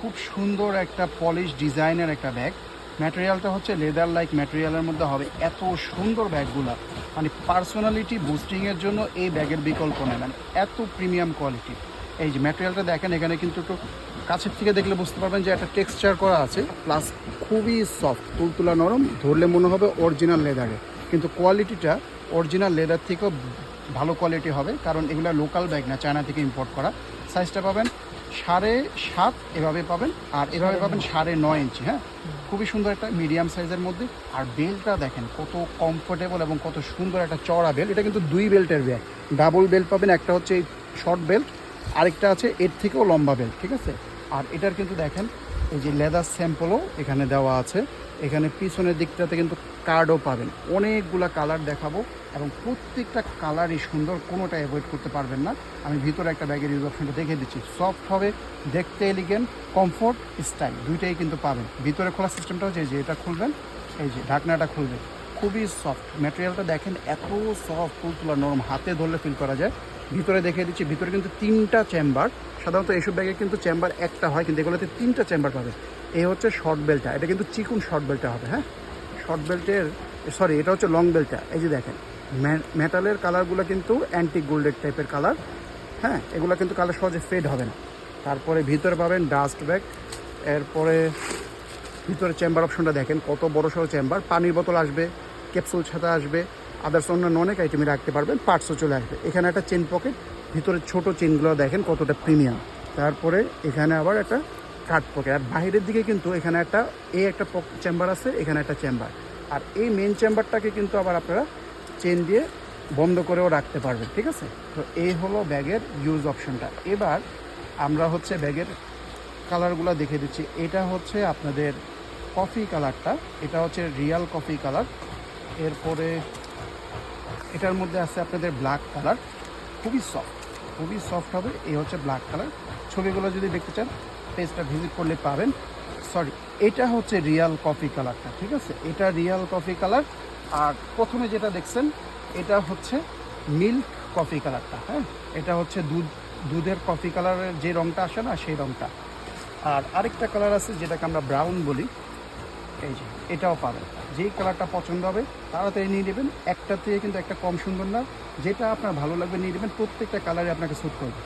খুব সুন্দর একটা পলিশ ডিজাইনের একটা ব্যাগ। ম্যাটেরিয়ালটা হচ্ছে লেদার লাইক ম্যাটেরিয়ালের মধ্যে হবে। এত সুন্দর ব্যাগগুলা, মানে পার্সোনালিটি বুস্টিংয়ের জন্য এই ব্যাগের বিকল্প নেই, মানে এত প্রিমিয়াম কোয়ালিটি। এই যে ম্যাটেরিয়ালটা দেখেন, এখানে কিন্তু একটু কাছের থেকে দেখলে বুঝতে পারবেন যে একটা টেক্সচার করা আছে, প্লাস খুবই সফট, তুলতুলা নরম, ধরলে মনে হবে অরিজিনাল লেদারে, কিন্তু কোয়ালিটিটা অরিজিনাল লেদার থেকেও ভালো কোয়ালিটি হবে, কারণ এগুলো লোকাল ব্যাগ না, চায়না থেকে ইম্পোর্ট করা। সাইজটা পাবেন 7.5 এভাবে পাবেন, আর এভাবে পাবেন 9.5 ইঞ্চি। হ্যাঁ, খুবই সুন্দর একটা মিডিয়াম সাইজের মধ্যে। আর বেল্টটা দেখেন কত কমফোর্টেবল এবং কত সুন্দর একটা চওড়া বেল্ট। এটা কিন্তু 2 বেল্টের ব্যাগ, ডাবল বেল্ট পাবেন, একটা হচ্ছে এই শর্ট বেল্ট, আরেকটা আছে এর থেকেও লম্বা বেল্ট, ঠিক আছে। আর এটার কিন্তু দেখেন এই যে লেদার স্যাম্পলও এখানে দেওয়া আছে। এখানে পিছনের দিকটাতে কিন্তু কার্ডও পাবেন। অনেকগুলা কালার দেখাবো এবং প্রত্যেকটা কালারই সুন্দর, কোনোটা অ্যাভয়েড করতে পারবেন না। আমি ভিতরে একটা ব্যাগের ইউজ অপশনটা দেখে দিচ্ছি। সফট হবে, দেখতে এলিগেন্ট, কমফোর্ট, স্টাইল দুইটাই কিন্তু পাবেন। ভিতরে খোলার সিস্টেমটা হচ্ছে যে এটা খুলবেন, এই যে ঢাকনাটা খুলবেন, খুবই সফট। ম্যাটেরিয়ালটা দেখেন এত সফট, তুলতুলা নরম, হাতে ধরলে ফিল করা যায়। ভিতরে দেখিয়ে দিচ্ছি, ভিতরে কিন্তু 3টা চেম্বার। সাধারণত এইসব ব্যাগে কিন্তু চেম্বার একটা হয়, কিন্তু এগুলোতে 3টা চেম্বার পাবে। এই হচ্ছে শর্ট বেল্টটা, এটা কিন্তু চিকুন শর্ট বেল্টটা হবে। হ্যাঁ, শর্ট বেল্টের সরি, এটা হচ্ছে লং বেল্টটা। এই যে দেখেন মেটালের কালারগুলো কিন্তু অ্যান্টিক গোল্ডের টাইপের কালার। হ্যাঁ, এগুলো কিন্তু কালার সহজে ফেড হবে না। তারপরে ভিতরে পাবেন ডাস্ট ব্যাগ। এরপরে ভিতরে চেম্বার অপশনটা দেখেন, কত বড় সড়ো চেম্বার। পানির বোতল আসবে, ক্যাপসুল ছাতা আসবে, আদার্স অন্যান্য অনেক আইটেমই রাখতে পারবেন, পার্টসও চলে আসবে। এখানে একটা চেন পকেট, ভিতরে ছোট চেনগুলো দেখেন কতটা প্রিমিয়াম। তারপরে এখানে আবার একটা কাট পকেট। আর বাইরের দিকে কিন্তু এখানে একটা চেম্বার আছে, এখানে একটা চেম্বার। আর এই মেন চেম্বারটাকে কিন্তু আবার আপনারা চেন দিয়ে বন্ধ করেও রাখতে পারবেন, ঠিক আছে। তো এই হলো ব্যাগের ইউজ অপশনটা। এবার আমরা হচ্ছে ব্যাগের কালারগুলো দেখে দিচ্ছি। এটা হচ্ছে আপনাদের কফি কালারটা, এটা হচ্ছে রিয়াল কফি কালার। এরপরে এটার মধ্যে আছে আপনাদের ব্ল্যাক কালার, খুবই সফট হবে। এই হচ্ছে ব্ল্যাক কালার। ছবিগুলো যদি দেখতে চান পেজটা ভিজিট করলে পাবেন। সরি, এটা হচ্ছে রিয়াল কফি কালারটা, ঠিক আছে, এটা রিয়াল কফি কালার। আর প্রথমে যেটা দেখছেন এটা হচ্ছে মিল্ক কফি কালারটা। হ্যাঁ, এটা হচ্ছে দুধের কফি কালারের যে রঙটা আসে না, সেই রঙটা। আর আরেকটা কালার আছে যেটাকে আমরা ব্রাউন বলি, এই যে এটাও পাবেন। যেই কালারটা পছন্দ হবে তাড়াতাড়ি নিয়ে নেবেন, একটা থেকে কিন্তু একটা কম সুন্দর না, যেটা আপনার ভালো লাগবে নিয়ে নেবেন। প্রত্যেকটা কালারে আপনাকে স্যুট করবে।